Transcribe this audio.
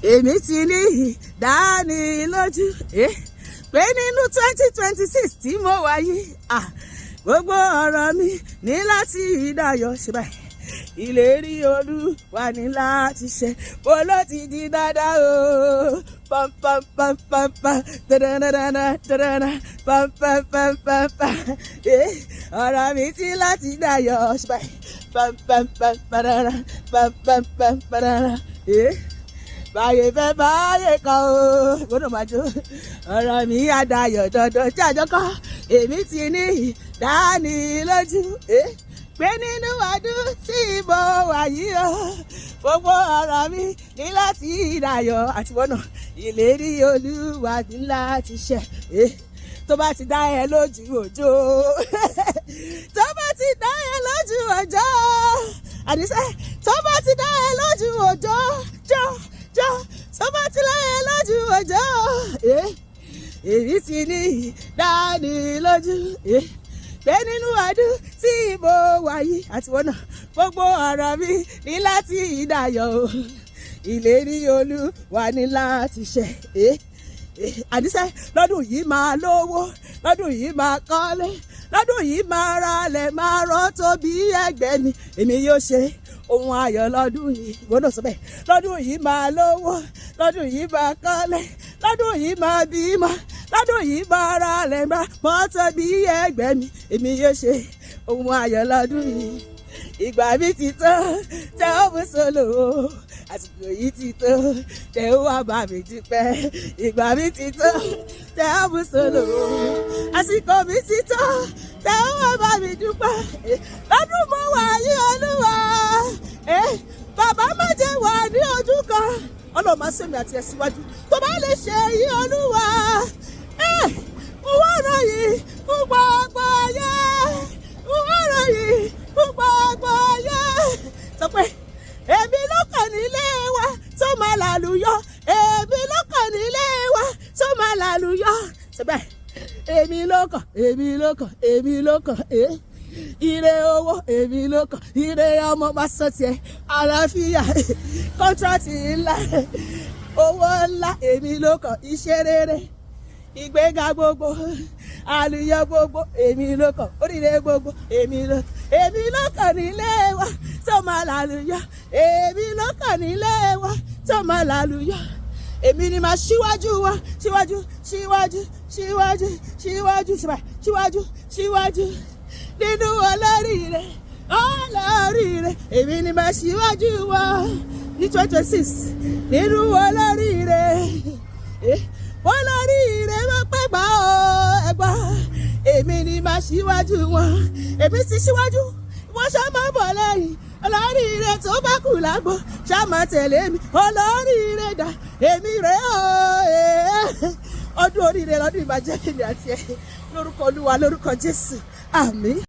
èmi ti ní ìdánilójú pé nínú 2026 tí mo wà yìí gbogbo ọ̀rọ̀ mi ní láti dayọ̀ ṣe báyìí. Ìlérí Olúwa ní láti ṣẹ, mo ló ti di dáadáa o. Pam pam pam pam pam dadadadada dadada pam pam pam pam pam ọ̀rọ̀ mi ti láti dayọ̀ ṣe báyìí. Pam pam pam padà pam pam pam padà báyé fẹ́ báyé kan o gbọ́dọ̀ máa jó ọ̀rọ̀ mi àdayọ̀ dandan tí àjọ kọ́ èmi ti ní ìdánilójú pé nínú ọdún tí mo wà yìí o gbogbo ọ̀rọ̀ mi ní láti dayọ̀ àti wọ́nà ìlérí Olúwa ní láti ṣẹ tó bá ti dá ẹ lójú òjò tó bá ti dá ẹ lójú òjò àdìsẹ́ tó bá ti dá ẹ lójú òjò jọ tó bá ti dá ẹ lójú òjò èmi ti ní ìdánilójú pé nínú ọdún tí mo wà yìí àti wọ́n náà gbogbo ọ̀rọ̀ mi ní láti dayọ̀ ìlérí Olúwa ní láti ṣẹ àdìsẹ́ lọ́dún yìí máa lówó lọ́dún yìí máa kọ́lé lọ́dún yìí máa ralẹ̀ máa rọ́tò bí ẹgbẹ́ mi èmi yóò ṣe ohun ayọ̀ lọ́dún yìí gbọ́dọ̀ sọ bẹ́ẹ̀ lọ́dún yìí máa lówó lọ́dún yìí máa kọ́lé lọ́dún yìí máa bímọ lọ́dún yìí máa ralẹ̀ máa mọ́tò bí ẹgbẹ́ mi èmi yóò ṣe ohun ayọ̀ lọ́dún yìí ìgbà mi ti tán tẹ́ ó mú sólò àsìkò yìí ti tó tẹ́ ó wá bá mi dúpẹ́ ìgbà mi ti tó tẹ́ ó mú sólò àsìkò mi ti tó tẹ́ ó wá bá mi dúpẹ́ lọ́dún mo wà yí Olúwa bàbá má jẹ́ wà ní ojú kan Ọlọ́run máa sẹ́mi àti ẹ̀ síwájú tó bá lè ṣe yí Olúwa owó ọ̀rọ̀ yìí fún gbogbo ayé owó ọ̀rọ̀ yìí fún gbogbo ayé sọ pé èmi ló kàn nílé wa tó máa lálùyọ èmi ló kàn nílé wa tó máa lálùyọ síbẹ̀ èmi ló kàn ire owó èmi ló kàn ire ọmọ máa sọ tiẹ̀ àlàáfíà kọ́ńtrátì ńlá owó ńlá èmi ló kàn iṣẹ́ rere ìgbéga gbogbo àlùyọ gbogbo èmi ló kàn oríire gbogbo èmi ló kàn nílé wa tó máa lálùyọ èmi ló kàn nílé wa tó máa lálùyọ èmi ni màá síwájú wa síwájú nínú olóríire èmi ni màá síwájú wa ní 2026 nínú olóríire olóríire wọ́n pẹ́ gbà ó ẹgbà èmi ni màá síwájú wọn èmi ti síwájú wọ́n ṣá máa bọ̀ lẹ́yìn olóríire tó bá kù lágbo ṣá máa tẹ̀lé mi olóríire dà èmi rẹ̀ ọdún oríire lọ́dún ìbàjẹ́ kìnìún àti ẹ̀ lórúkọ Olúwa lórúkọ Jésù àmín.